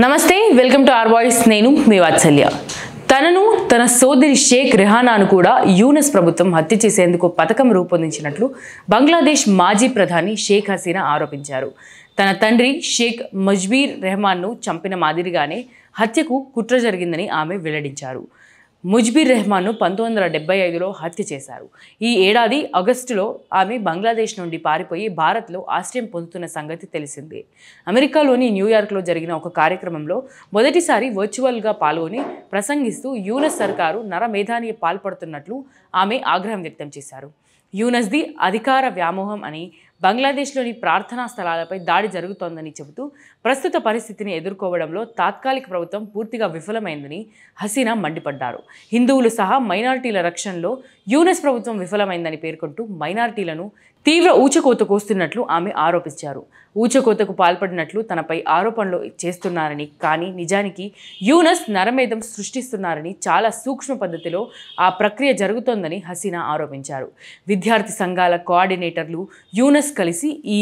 నమస్తే welcome to are voice నేను మీ వాత్సల్య తన సోదరి షేక్ రెహానాను కూడా యూనస్ ప్రభుత్వం హత్య చేసేందుకు పథకం రూపొందించినట్లు బంగ్లాదేశ్ మాజీ ప్రధాని షేక్ హసీనా ఆరోపించారు. తన తండ్రి షేక్ ముజ్బీర్ రెహమాన్ను చంపిన మాదిరిగానే హత్యకు కుట్ర జరిగిందని ఆమె వెల్లడించారు. ముజ్బీర్ రెహమాన్ను 1975లో హత్య చేశారు. ఈ ఏడాది ఆగస్టులో ఆమె బంగ్లాదేశ్ నుండి పారిపోయి భారత్లో ఆశ్రయం పొందుతున్న సంగతి తెలిసిందే. అమెరికాలోని న్యూయార్క్లో జరిగిన ఒక కార్యక్రమంలో మొదటిసారి వర్చువల్గా పాల్గొని ప్రసంగిస్తూ యూనస్ సర్కారు నరమేధానికి పాల్పడుతున్నట్లు ఆమె ఆగ్రహం వ్యక్తం చేశారు. యూనస్ది అధికార వ్యామోహం అని, బంగ్లాదేశ్లోని ప్రార్థనా స్థలాలపై దాడి జరుగుతోందని చెబుతూ ప్రస్తుత పరిస్థితిని ఎదుర్కోవడంలో తాత్కాలిక ప్రభుత్వం పూర్తిగా విఫలమైందని హసీనా మండిపడ్డారు. హిందువులు సహా మైనారిటీల రక్షణలో యూనస్ ప్రభుత్వం విఫలమైందని పేర్కొంటూ మైనారిటీలను తీవ్ర ఊచకోత కోస్తున్నట్లు ఆమె ఆరోపించారు. ఊచకోతకు పాల్పడినట్లు తనపై ఆరోపణలు చేస్తున్నారని, కానీ నిజానికి యూనస్ నరమేధం సృష్టిస్తున్నారని, చాలా సూక్ష్మ పద్ధతిలో ఆ ప్రక్రియ జరుగుతోందని హసీనా ఆరోపించారు. విద్యార్థి సంఘాల కోఆర్డినేటర్లు యూనస్ కలిసి ఈ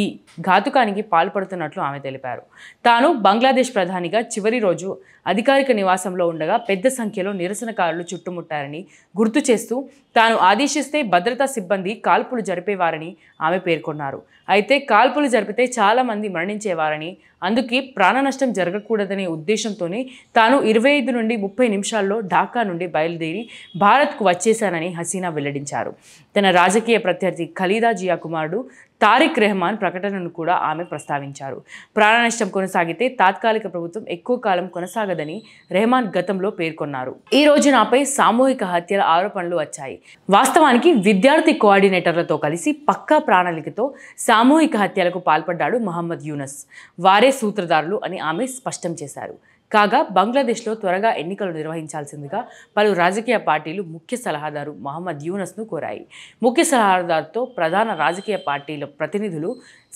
ఘాతుకానికి పాల్పడుతున్నట్లు ఆమె తెలిపారు. తాను బంగ్లాదేశ్ ప్రధానిగా చివరి రోజు అధికారిక నివాసంలో ఉండగా పెద్ద సంఖ్యలో నిరసనకారులు చుట్టుముట్టారని గుర్తు చేస్తూ తాను ఆదేశిస్తే భద్రతా సిబ్బంది కాల్పులు జరిపేవారని ఆమె పేర్కొన్నారు. అయితే కాల్పులు జరిపితే చాలామంది మరణించేవారని, అందుకే ప్రాణ నష్టం జరగకూడదనే ఉద్దేశంతోనే తాను 25 నుండి 30 నిమిషాల్లో ఢాకా నుండి బయలుదేరి భారత్కు వచ్చేశానని హసీనా వెల్లడించారు. తన రాజకీయ ప్రత్యర్థి ఖలీదా జియా కుమారుడు తారిక్ రెహమాన్ ప్రకటనను కూడా ఆమె ప్రస్తావించారు. ప్రాణ నష్టం కొనసాగితే తాత్కాలిక ప్రభుత్వం ఎక్కువ కాలం కొనసాగదని రెహమాన్ గతంలో పేర్కొన్నారు. ఈ రోజు నాపై సామూహిక హత్యల ఆరోపణలు వచ్చాయి. వాస్తవానికి విద్యార్థి కోఆర్డినేటర్లతో కలిసి పక్కా ప్రణాళికతో సామూహిక హత్యలకు పాల్పడ్డాడు మహమ్మద్ యూనస్. వారే సూత్రధారులు అని ఆమె స్పష్టం చేశారు. కాగా బంగ్లాదేశ్లో త్వరగా ఎన్నికలు నిర్వహించాల్సిందిగా పలు రాజకీయ పార్టీలు ముఖ్య సలహాదారు మహమ్మద్ యూనస్ను కోరాయి. ముఖ్య సలహాదారుతో ప్రధాన రాజకీయ పార్టీల ప్రతినిధులు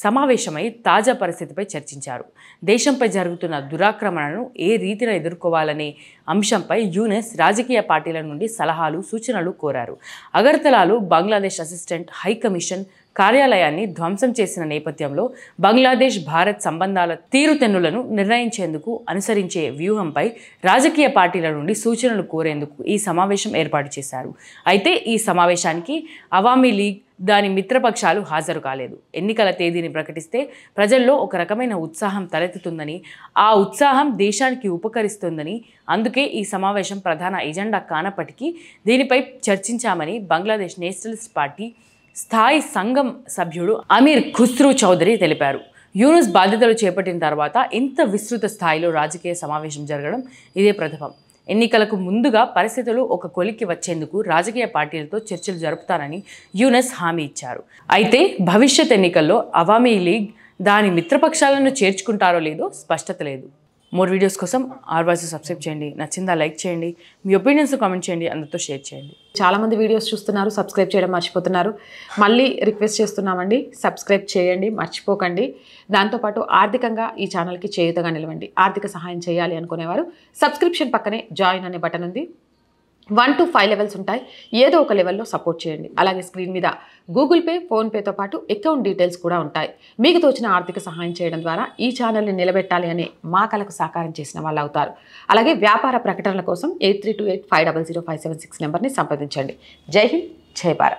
సమావేశమై తాజా పరిస్థితిపై చర్చించారు. దేశంపై జరుగుతున్న దురాక్రమణను ఏ రీతిన ఎదుర్కోవాలనే అంశంపై యూనస్ రాజకీయ పార్టీల నుండి సలహాలు, సూచనలు కోరారు. అగర్తలాలో బంగ్లాదేశ్ అసిస్టెంట్ హై కమిషన్ కార్యాలయాన్ని ధ్వంసం చేసిన నేపథ్యంలో బంగ్లాదేశ్ భారత్ సంబంధాల తీరుతెన్నులను నిర్ణయించేందుకు అనుసరించే వ్యూహంపై రాజకీయ పార్టీల నుండి సూచనలు కోరేందుకు ఈ సమావేశం ఏర్పాటు చేశారు. అయితే ఈ సమావేశానికి అవామీ లీగ్, దాని మిత్రపక్షాలు హాజరు కాలేదు. ఎన్నికల తేదీని ప్రకటిస్తే ప్రజల్లో ఒక రకమైన ఉత్సాహం తలెత్తుతుందని, ఆ ఉత్సాహం దేశానికి ఉపకరిస్తుందని, అందుకే ఈ సమావేశం ప్రధాన ఎజెండా కానప్పటికీ దీనిపై చర్చించామని బంగ్లాదేశ్ నేషనలిస్ట్ పార్టీ స్థాయి సంఘం సభ్యుడు అమీర్ ఖుస్రూ చౌదరి తెలిపారు. యూనస్ బాధ్యతలు చేపట్టిన తర్వాత ఇంత విస్తృత స్థాయిలో రాజకీయ సమావేశం జరగడం ఇదే ప్రథమం. ఎన్నికలకు ముందుగా పరిస్థితులు ఒక కొలిక్కి వచ్చేందుకు రాజకీయ పార్టీలతో చర్చలు జరుపుతానని యూనస్ హామీ ఇచ్చారు. అయితే భవిష్యత్ ఎన్నికల్లో అవామీ లీగ్ దాని మిత్రపక్షాలను చేర్చుకుంటారో లేదో స్పష్టత లేదు. మోర్ వీడియోస్ కోసం ఆర్ వాయిస్ సబ్స్క్రైబ్ చేయండి. నచ్చిందా లైక్ చేయండి. మీ ఒపీనియన్స్ కామెంట్ చేయండి. అందరితో షేర్ చేయండి. చాలామంది వీడియోస్ చూస్తున్నారు, సబ్స్క్రైబ్ చేయడం మర్చిపోతున్నారు. మళ్ళీ రిక్వెస్ట్ చేస్తున్నామండి, సబ్స్క్రైబ్ చేయండి, మర్చిపోకండి. దాంతోపాటు ఆర్థికంగా ఈ ఛానల్కి చేయూతగా నిలవండి. ఆర్థిక సహాయం చేయాలి అనుకునేవారు సబ్స్క్రిప్షన్ పక్కనే జాయిన్ అనే బటన్ ఉంది. 1 to 5 లెవెల్స్ ఉంటాయి. ఏదో ఒక లెవెల్లో సపోర్ట్ చేయండి. అలాగే స్క్రీన్ మీద గూగుల్ పే, ఫోన్పేతో పాటు అకౌంట్ డీటెయిల్స్ కూడా ఉంటాయి. మీకు తోచిన ఆర్థిక సహాయం చేయడం ద్వారా ఈ ఛానల్ని నిలబెట్టాలి అనే మా కలకు సాకారం చేసిన వాళ్ళు అవుతారు. అలాగే వ్యాపార ప్రకటనల కోసం 8328500576 నెంబర్ని సంప్రదించండి. జై హింద్, జై భారత్.